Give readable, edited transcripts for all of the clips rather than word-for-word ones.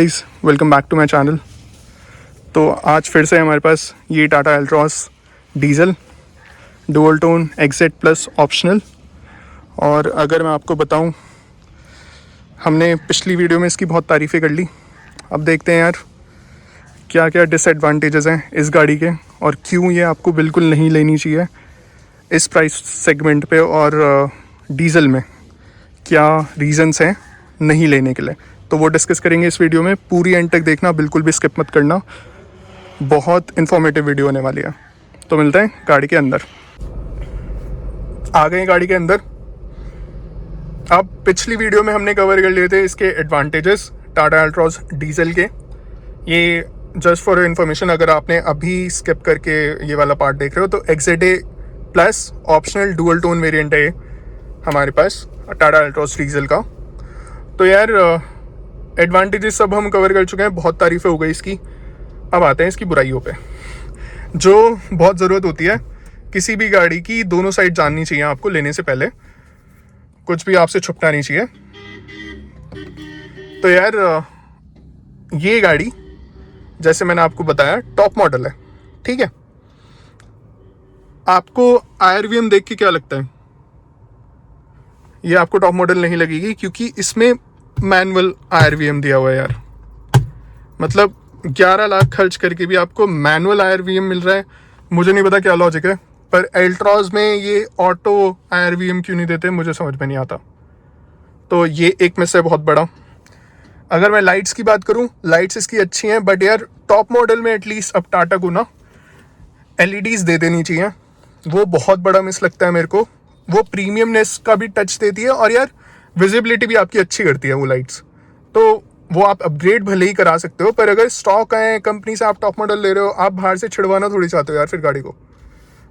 Guys welcome back to my channel. तो आज फिर से हमारे पास ये Tata Altroz diesel dual tone XZ plus optional. और अगर मैं आपको बताऊं, हमने पिछली वीडियो में इसकी बहुत तारीफ़ें कर ली। अब देखते हैं यार क्या क्या डिसएडवांटेजेस हैं इस गाड़ी के और क्यों ये आपको बिल्कुल नहीं लेनी चाहिए इस प्राइस सेगमेंट पे, और डीज़ल में क्या रीज़न्स हैं नहीं लेने के लिए। तो वो डिस्कस करेंगे इस वीडियो में। पूरी एंड तक देखना, बिल्कुल भी स्किप मत करना, बहुत इन्फॉर्मेटिव वीडियो होने वाली है। तो मिलते हैं गाड़ी के अंदर। आ गए गाड़ी के अंदर। अब पिछली वीडियो में हमने कवर कर लिए थे इसके एडवांटेजेस टाटा एल्ट्रॉस डीजल के। ये जस्ट फॉर इन्फॉर्मेशन, अगर आपने अभी स्किप करके ये वाला पार्ट देख रहे हो तो XZ plus optional dual tone variant है हमारे पास टाटा एल्ट्रॉस डीजल का। तो यार एडवांटेजेस सब हम कवर कर चुके हैं, बहुत तारीफ़ें हो गई इसकी। अब आते हैं इसकी बुराइयों पे, जो बहुत ज़रूरत होती है किसी भी गाड़ी की। दोनों साइड जाननी चाहिए आपको लेने से पहले, कुछ भी आपसे छुपना नहीं चाहिए। तो यार ये गाड़ी जैसे मैंने आपको बताया टॉप मॉडल है, ठीक है। आपको IRVM देख के क्या लगता है? ये आपको टॉप मॉडल नहीं लगेगी क्योंकि इसमें मैनुअल IRVM दिया हुआ है यार। मतलब 11 लाख खर्च करके भी आपको मैनुअल IRVM मिल रहा है। मुझे नहीं पता क्या लॉजिक है, पर एल्ट्रॉस में ये ऑटो IRVM क्यों नहीं देते मुझे समझ में नहीं आता। तो ये एक मिस है बहुत बड़ा। अगर मैं लाइट्स की बात करूं, लाइट्स इसकी अच्छी हैं, बट यार टॉप मॉडल में एटलीस्ट अब टाटा को ना LEDs दे देनी चाहिए। वो बहुत बड़ा मिस लगता है मेरे को। वो प्रीमियमनेस का भी टच देती है और यार विजिबिलिटी भी आपकी अच्छी करती है वो लाइट्स। तो वो आप अपग्रेड भले ही करा सकते हो, पर अगर स्टॉक आए कंपनी से आप टॉप मॉडल ले रहे हो, आप बाहर से छिड़वाना थोड़ी चाहते हो यार फिर गाड़ी को।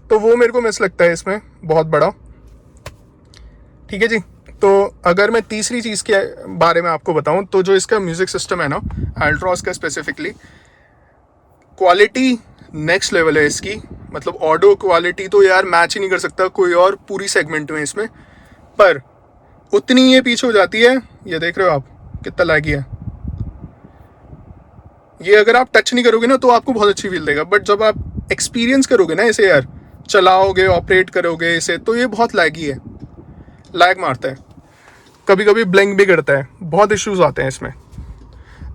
तो वो मेरे को मिस लगता है इसमें बहुत बड़ा, ठीक है जी। तो अगर मैं तीसरी चीज़ के बारे में आपको बताऊं, तो जो इसका म्यूज़िक सिस्टम है ना एल्ट्रॉस का स्पेसिफिकली, क्वालिटी नेक्स्ट लेवल है इसकी। मतलब ऑडियो क्वालिटी तो यार मैच ही नहीं कर सकता कोई और पूरी सेगमेंट में इसमें, पर उतनी ये पीछे हो जाती है। ये देख रहे हो आप कितना लैगी है। ये अगर आप टच नहीं करोगे ना तो आपको बहुत अच्छी फील देगा, बट जब आप एक्सपीरियंस करोगे ना इसे यार, चलाओगे ऑपरेट करोगे इसे, तो ये बहुत लैगी है, लैग मारता है, कभी कभी ब्लिंक भी करता है, बहुत इश्यूज आते हैं इसमें।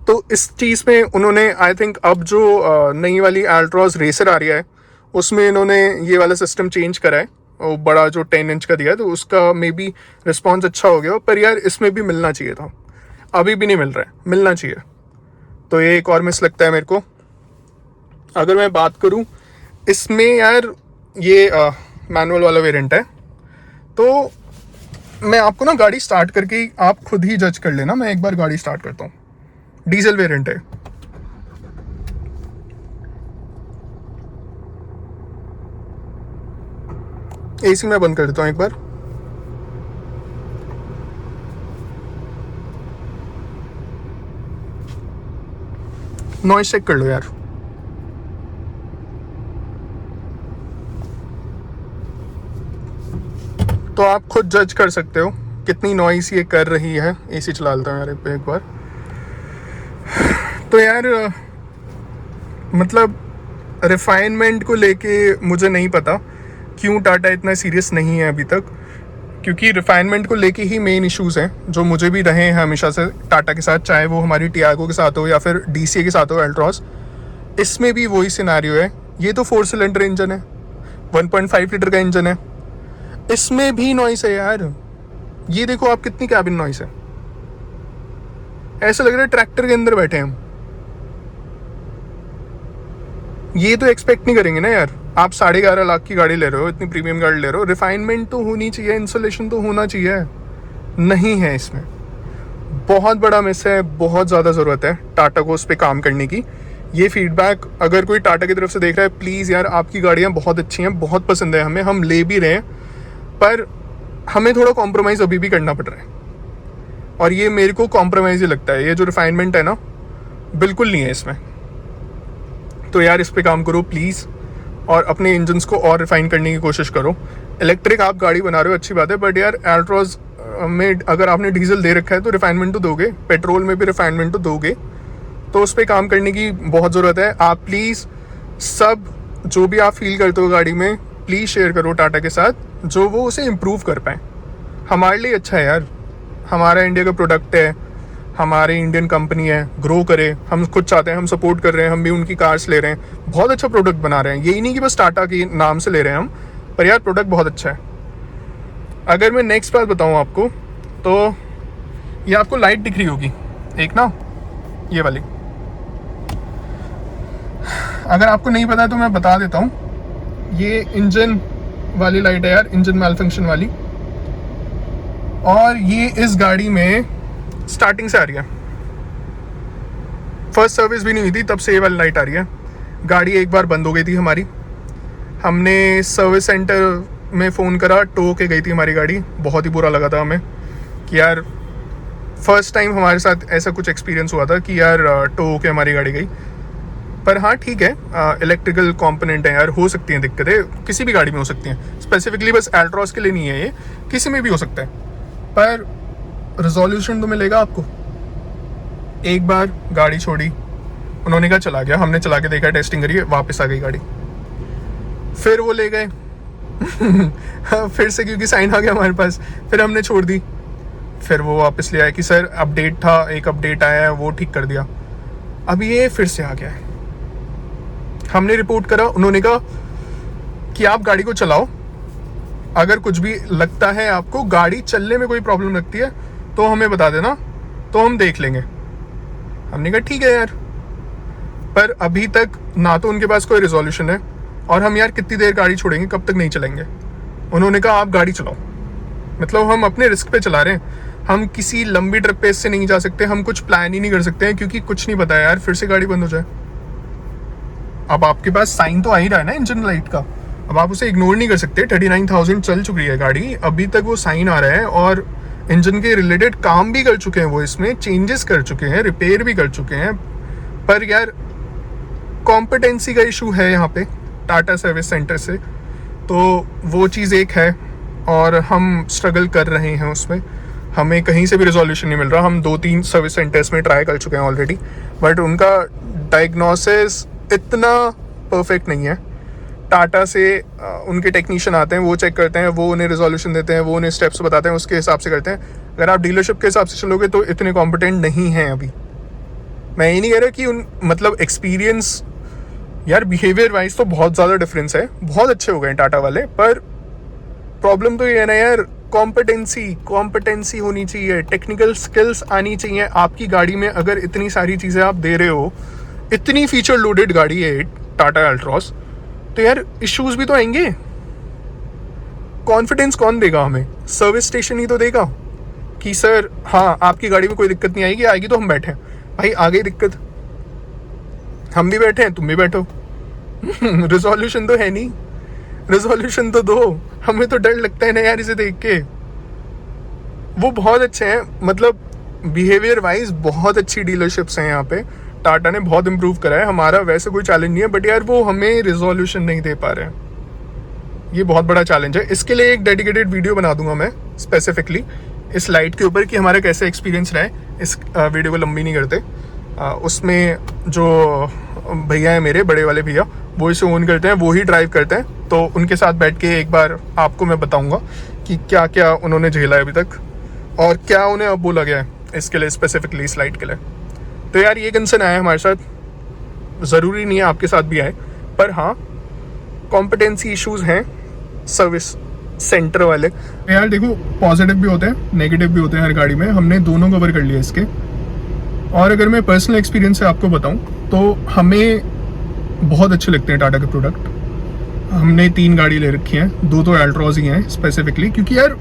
तो इस चीज़ में उन्होंने आई थिंक अब जो नई वाली एल्ट्रॉस रेसर आ रही है उसमें इन्होंने ये वाला सिस्टम चेंज करा है। वो बड़ा जो 10 इंच का दिया है तो उसका मे बी रिस्पॉन्स अच्छा हो गया, पर यार इसमें भी मिलना चाहिए था, अभी भी नहीं मिल रहा है, मिलना चाहिए। तो ये एक और मिस लगता है मेरे को। अगर मैं बात करूं इसमें यार, ये मैनुअल वाला वेरिएंट है, तो मैं आपको ना गाड़ी स्टार्ट करके आप खुद ही जज कर लेना। मैं एक बार गाड़ी स्टार्ट करता हूँ। डीजल वेरिएंट है, AC में बंद कर देता हूँ एक बार। नॉइस चेक कर लो यार। तो आप खुद जज कर सकते हो कितनी नॉइस ये कर रही है। AC चला लेता हूँ यार एक बार। तो यार मतलब रिफाइनमेंट को लेके मुझे नहीं पता क्यों टाटा इतना सीरियस नहीं है अभी तक, क्योंकि रिफाइनमेंट को लेके ही मेन इश्यूज हैं जो मुझे भी रहे हैं हमेशा से टाटा के साथ, चाहे वो हमारी टियागो के साथ हो या फिर DCA के साथ हो एल्ट्रॉस। इसमें भी वही सिनेरियो है। ये तो 4 सिलेंडर इंजन है, 1.5 लीटर का इंजन है, इसमें भी नॉइस है यार। ये देखो आप कितनी कैबिन नॉइस है, ऐसा लग रहा है ट्रैक्टर के अंदर बैठे हम। ये तो एक्सपेक्ट नहीं करेंगे ना यार। आप 11.5 लाख की गाड़ी ले रहे हो, इतनी प्रीमियम गाड़ी ले रहे हो, रिफाइनमेंट तो होनी चाहिए, इंसुलेशन तो होना चाहिए, नहीं है इसमें। बहुत बड़ा मिस है, बहुत ज़्यादा ज़रूरत है टाटा को उस पर काम करने की। ये फीडबैक अगर कोई टाटा की तरफ से देख रहा है, प्लीज़ यार, आपकी गाड़ियाँ बहुत अच्छी हैं, बहुत पसंद है हमें, हम ले भी रहे हैं, पर हमें थोड़ा कॉम्प्रोमाइज़ अभी भी करना पड़ रहा है। और ये मेरे को कॉम्प्रोमाइज़ ही लगता है। ये जो रिफाइनमेंट है ना, बिल्कुल नहीं है इसमें। तो यार इस पे काम करो प्लीज़, और अपने इंजन्स को और रिफाइन करने की कोशिश करो। इलेक्ट्रिक आप गाड़ी बना रहे हो अच्छी बात है, बट यार एल्ट्रॉस में अगर आपने डीजल दे रखा है तो रिफाइनमेंट तो दोगे, पेट्रोल में भी रिफाइनमेंट तो दोगे। तो उस पर काम करने की बहुत ज़रूरत है। आप प्लीज़ सब जो भी आप फील करते हो गाड़ी में, प्लीज़ शेयर करो टाटा के साथ, जो वो उसे इम्प्रूव कर पाएँ। हमारे लिए अच्छा है यार, हमारा इंडिया का प्रोडक्ट है, हमारी इंडियन कंपनी है, ग्रो करे, हम खुद चाहते हैं, हम सपोर्ट कर रहे हैं, हम भी उनकी कार्स ले रहे हैं, बहुत अच्छा प्रोडक्ट बना रहे हैं। यही नहीं कि बस टाटा के नाम से ले रहे हैं हम, पर यार प्रोडक्ट बहुत अच्छा है। अगर मैं नेक्स्ट बात बताऊँ आपको, तो ये आपको लाइट दिख रही होगी एक ना, ये वाली। अगर आपको नहीं पता है तो मैं बता देता हूँ, ये इंजन वाली लाइट है यार, इंजन मैल फंक्शन वाली, और ये इस गाड़ी में स्टार्टिंग से आ रही है। फर्स्ट सर्विस भी नहीं हुई थी तब से ये वाली लाइट आ रही है। गाड़ी एक बार बंद हो गई थी हमारी, हमने सर्विस सेंटर में फ़ोन करा, टो के गई थी हमारी गाड़ी। बहुत ही बुरा लगा था हमें कि यार फर्स्ट टाइम हमारे साथ ऐसा कुछ एक्सपीरियंस हुआ था कि यार टो के हमारी गाड़ी गई। पर हाँ ठीक है, इलेक्ट्रिकल कंपोनेंट है यार, हो सकती हैं दिक्कतें, किसी भी गाड़ी में हो सकती हैं, स्पेसिफिकली बस एल्ट्रॉस के लिए नहीं है, ये किसी में भी हो सकता है। पर रिजोल्यूशन तो मिलेगा आपको। एक बार गाड़ी छोड़ी, उन्होंने कहा चला गया, हमने चला के देखा, टेस्टिंग करी, वापस आ गई गाड़ी। फिर वो ले गए फिर से क्योंकि साइन आ गया हमारे पास, फिर हमने छोड़ दी। फिर वो वापस ले आए कि सर अपडेट था, एक अपडेट आया है, वो ठीक कर दिया। अब ये फिर से आ गया है। हमने रिपोर्ट करा, उन्होंने कहा कि आप गाड़ी को चलाओ, अगर कुछ भी लगता है आपको, गाड़ी चलने में कोई प्रॉब्लम लगती है तो हमें बता देना, तो हम देख लेंगे। हमने कहा ठीक है यार, पर अभी तक ना तो उनके पास कोई रिजोल्यूशन है, और हम यार कितनी देर गाड़ी छोड़ेंगे, कब तक नहीं चलेंगे। उन्होंने कहा आप गाड़ी चलाओ, मतलब हम अपने रिस्क पे चला रहे हैं, हम किसी लंबी ट्रिप पे इससे नहीं जा सकते, हम कुछ प्लान ही नहीं कर सकते हैं, क्योंकि कुछ नहीं पता यार फिर से गाड़ी बंद हो जाए। अब आपके पास साइन तो आ ही रहा है ना इंजन लाइट का, अब आप उसे इग्नोर नहीं कर सकते। 39,000 चल चुकी है गाड़ी, अभी तक वो साइन आ रहा है, और इंजन के रिलेटेड काम भी कर चुके हैं, वो इसमें चेंजेस कर चुके हैं, रिपेयर भी कर चुके हैं। पर यार कॉम्पिटेंसी का इशू है यहाँ पे टाटा सर्विस सेंटर से, तो वो चीज़ एक है, और हम स्ट्रगल कर रहे हैं उसमें। हमें कहीं से भी रिजोल्यूशन नहीं मिल रहा। हम 2-3 सर्विस सेंटर्स में ट्राई कर चुके हैं ऑलरेडी, बट उनका डायग्नोसिस इतना परफेक्ट नहीं है। टाटा से उनके टेक्नीशियन आते हैं, वो चेक करते हैं, वो उन्हें रिजोल्यूशन देते हैं, वो उन्हें स्टेप्स बताते हैं, उसके हिसाब से करते हैं। अगर आप डीलरशिप के हिसाब से चलोगे तो इतने कॉम्पिटेंट नहीं हैं अभी। मैं ये नहीं कह रहा कि उन मतलब एक्सपीरियंस, यार बिहेवियर वाइज तो बहुत ज़्यादा डिफरेंस है, बहुत अच्छे हो गए हैं टाटा वाले, पर प्रॉब्लम तो ये है ना यार, कॉम्पिटेंसी होनी चाहिए, टेक्निकल स्किल्स आनी चाहिए आपकी गाड़ी में। अगर इतनी सारी चीज़ें आप दे रहे हो, इतनी फीचर लोडेड गाड़ी है टाटा अल्ट्रॉस, तो यार इश्यूज भी तो आएंगे। कॉन्फिडेंस कौन देगा हमें? सर्विस स्टेशन ही तो देगा कि सर हाँ आपकी गाड़ी में कोई दिक्कत नहीं आएगी, आएगी तो हम बैठे हैं। भाई आ गई दिक्कत, हम भी बैठे हैं, तुम भी बैठो रिजोल्यूशन तो है नहीं, रिजोल्यूशन तो दो। हमें तो डर लगता है ना यार इसे देख के। वो बहुत अच्छे हैं, मतलब बिहेवियर वाइज बहुत अच्छी डीलरशिप्स हैं यहाँ पे, टाटा ने बहुत इंप्रूव करा है। हमारा वैसे कोई चैलेंज नहीं है, बट यार वो हमें रिजोल्यूशन नहीं दे पा रहे हैं, ये बहुत बड़ा चैलेंज है। इसके लिए एक डेडिकेटेड वीडियो बना दूंगा मैं स्पेसिफिकली इस लाइट के ऊपर कि हमारा कैसे एक्सपीरियंस रहा है। इस वीडियो को लंबी नहीं करते। उसमें जो भैया हैं मेरे बड़े वाले भैया, वो इसे ओन करते हैं, वो ही ड्राइव करते हैं, तो उनके साथ बैठ के एक बार आपको मैं बताऊंगा कि क्या क्या उन्होंने झेला है अभी तक, और क्या उन्हें अब बोला गया है इसके लिए, स्पेसिफिकली इस लाइट के लिए। तो यार ये कंसर्न आया हमारे साथ, ज़रूरी नहीं है आपके साथ भी आए, पर हाँ कॉम्पिटेंसी इश्यूज हैं सर्विस सेंटर वाले। यार देखो, पॉजिटिव भी होते हैं, नेगेटिव भी होते हैं हर गाड़ी में, हमने दोनों कवर कर लिया इसके। और अगर मैं पर्सनल एक्सपीरियंस से आपको बताऊं तो हमें बहुत अच्छे लगते हैं टाटा के प्रोडक्ट। हमने 3 गाड़ी ले रखी हैं, 2 तो अल्ट्रॉज ही हैं स्पेसिफिकली, क्योंकि यार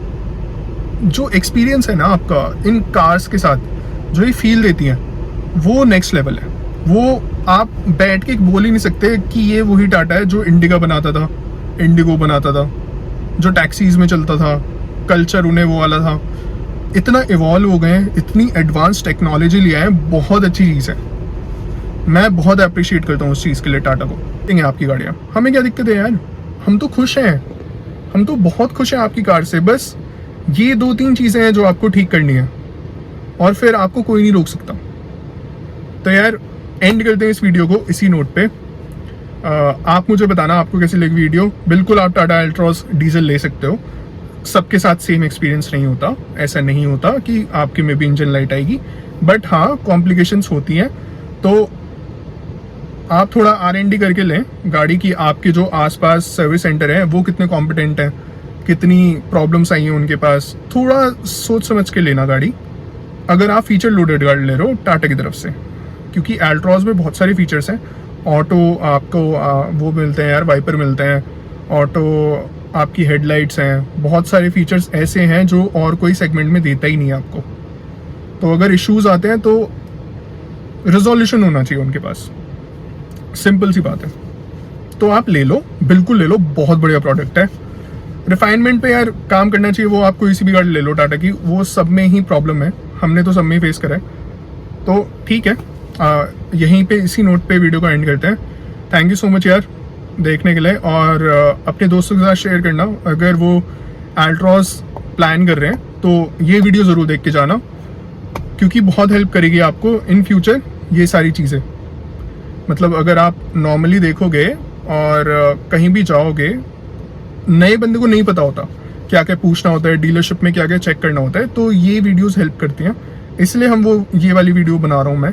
जो एक्सपीरियंस है ना आपका इन कार्स के साथ, जो ये फील देती हैं, वो नेक्स्ट लेवल है। वो आप बैठ के बोल ही नहीं सकते कि ये वही टाटा है जो इंडिका बनाता था, इंडिगो बनाता था, जो टैक्सीज में चलता था, कल्चर उन्हें वो वाला था। इतना इवॉल्व हो गए हैं, इतनी एडवांस टेक्नोलॉजी लिया है, बहुत अच्छी चीज़ है। मैं बहुत अप्रिशिएट करता हूँ उस चीज़ के लिए टाटा को। देंगे आपकी गाड़ियाँ, हमें क्या दिक्कत है यार, हम तो खुश हैं, हम तो बहुत खुश हैं आपकी कार से। बस ये 2-3 चीज़ें हैं जो आपको ठीक करनी है, और फिर आपको कोई नहीं रोक सकता। तो यार एंड करते हैं इस वीडियो को इसी नोट पे। आप मुझे बताना आपको कैसी लगी वीडियो। बिल्कुल आप टाटा एल्ट्रॉस डीजल ले सकते हो, सबके साथ सेम एक्सपीरियंस नहीं होता, ऐसा नहीं होता कि आपके में भी इंजन लाइट आएगी, बट हाँ कॉम्प्लिकेशंस होती हैं। तो आप थोड़ा R&D करके लें गाड़ी की। आपके जो आसपास सर्विस सेंटर है वो कितने कॉम्पिटेंट हैं, कितनी प्रॉब्लम्स आई हैं उनके पास, थोड़ा सोच समझ के लेना गाड़ी। अगर आप फीचर लोडेड गाड़ी ले रहे हो टाटा की तरफ से, क्योंकि एल्ट्रॉस में बहुत सारे फीचर्स हैं। ऑटो आपको वो मिलते हैं यार, वाइपर मिलते हैं, ऑटो आपकी हेडलाइट्स हैं, बहुत सारे फीचर्स ऐसे हैं जो और कोई सेगमेंट में देता ही नहीं है आपको। तो अगर इश्यूज आते हैं तो रिजोल्यूशन होना चाहिए उनके पास, सिंपल सी बात है। तो आप ले लो, बिल्कुल ले लो, बहुत बढ़िया प्रोडक्ट है। रिफाइनमेंट पे यार काम करना चाहिए, वो आप कोई सी भी गाड़ी ले लो टाटा की, वो सब में ही प्रॉब्लम है, हमने तो सब में ही फेस करा है। तो ठीक है, यहीं पे इसी नोट पे वीडियो को एंड करते हैं। थैंक यू सो मच यार देखने के लिए, और अपने दोस्तों के साथ शेयर करना। अगर वो एल्ट्रॉस प्लान कर रहे हैं तो ये वीडियो ज़रूर देख के जाना, क्योंकि बहुत हेल्प करेगी आपको इन फ्यूचर ये सारी चीज़ें। मतलब अगर आप नॉर्मली देखोगे और कहीं भी जाओगे, नए बंदे को नहीं पता होता क्या क्या पूछना होता है, डीलरशिप में क्या क्या चेक करना होता है, तो ये वीडियोस हेल्प करती हैं। इसलिए हम वो ये वाली वीडियो बना रहा हूँ मैं।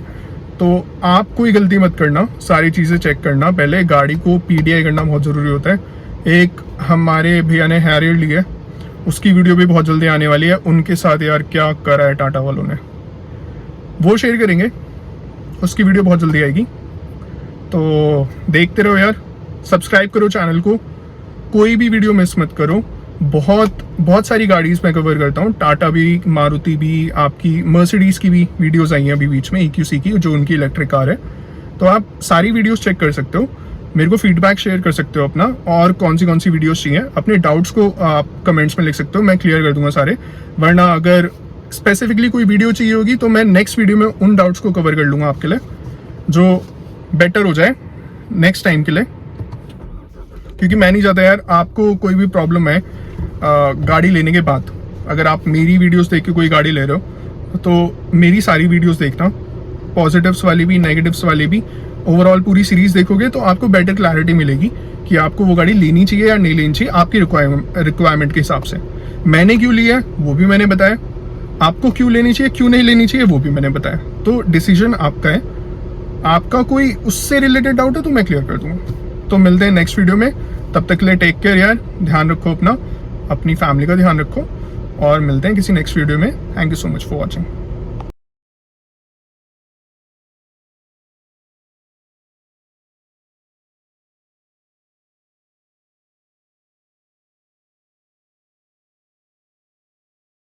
तो आप कोई गलती मत करना, सारी चीज़ें चेक करना। पहले गाड़ी को PDI करना बहुत ज़रूरी होता है। एक हमारे भैया ने हैरियर ली है, उसकी वीडियो भी बहुत जल्दी आने वाली है। उनके साथ यार क्या करा है टाटा वालों ने, वो शेयर करेंगे, उसकी वीडियो बहुत जल्दी आएगी। तो देखते रहो यार, सब्सक्राइब करो चैनल को, कोई भी वीडियो मिस मत करो। बहुत सारी गाड़ीज मैं कवर करता हूँ, टाटा भी, मारुति भी, आपकी मर्सिडीज की भी वीडियोस आई हैं अभी बीच में, EQC की, जो उनकी इलेक्ट्रिक कार है। तो आप सारी वीडियोस चेक कर सकते हो, मेरे को फीडबैक शेयर कर सकते हो अपना, और कौन सी वीडियोस चाहिए। अपने डाउट्स को आप कमेंट्स में लिख सकते हो, मैं क्लियर कर दूंगा सारे। वरना अगर स्पेसिफिकली कोई वीडियो चाहिए होगी तो मैं नेक्स्ट वीडियो में उन डाउट्स को कवर कर लूँगा आपके लिए, जो बेटर हो जाए नेक्स्ट टाइम के लिए। क्योंकि मैं नहीं चाहता यार आपको कोई भी प्रॉब्लम है गाड़ी लेने के बाद। अगर आप मेरी वीडियोस देख के कोई गाड़ी ले रहे हो तो मेरी सारी वीडियोस देखना, पॉजिटिव्स वाली भी, नेगेटिव्स वाली भी, ओवरऑल पूरी सीरीज देखोगे तो आपको बेटर क्लैरिटी मिलेगी कि आपको वो गाड़ी लेनी चाहिए या नहीं लेनी चाहिए, आपकी रिक्वायरमेंट के हिसाब से। मैंने क्यों लिया है वो भी मैंने बताया, आपको क्यों लेनी चाहिए क्यों नहीं लेनी चाहिए वो भी मैंने बताया। तो डिसीजन आपका है, आपका कोई उससे रिलेटेड डाउट है तो मैं क्लियर कर दूंगा। तो मिलते हैं नेक्स्ट वीडियो में, तब तक के लिए टेक केयर यार, ध्यान रखो अपना, अपनी फैमिली का ध्यान रखो, और मिलते हैं किसी नेक्स्ट वीडियो में। Thank you so much for watching.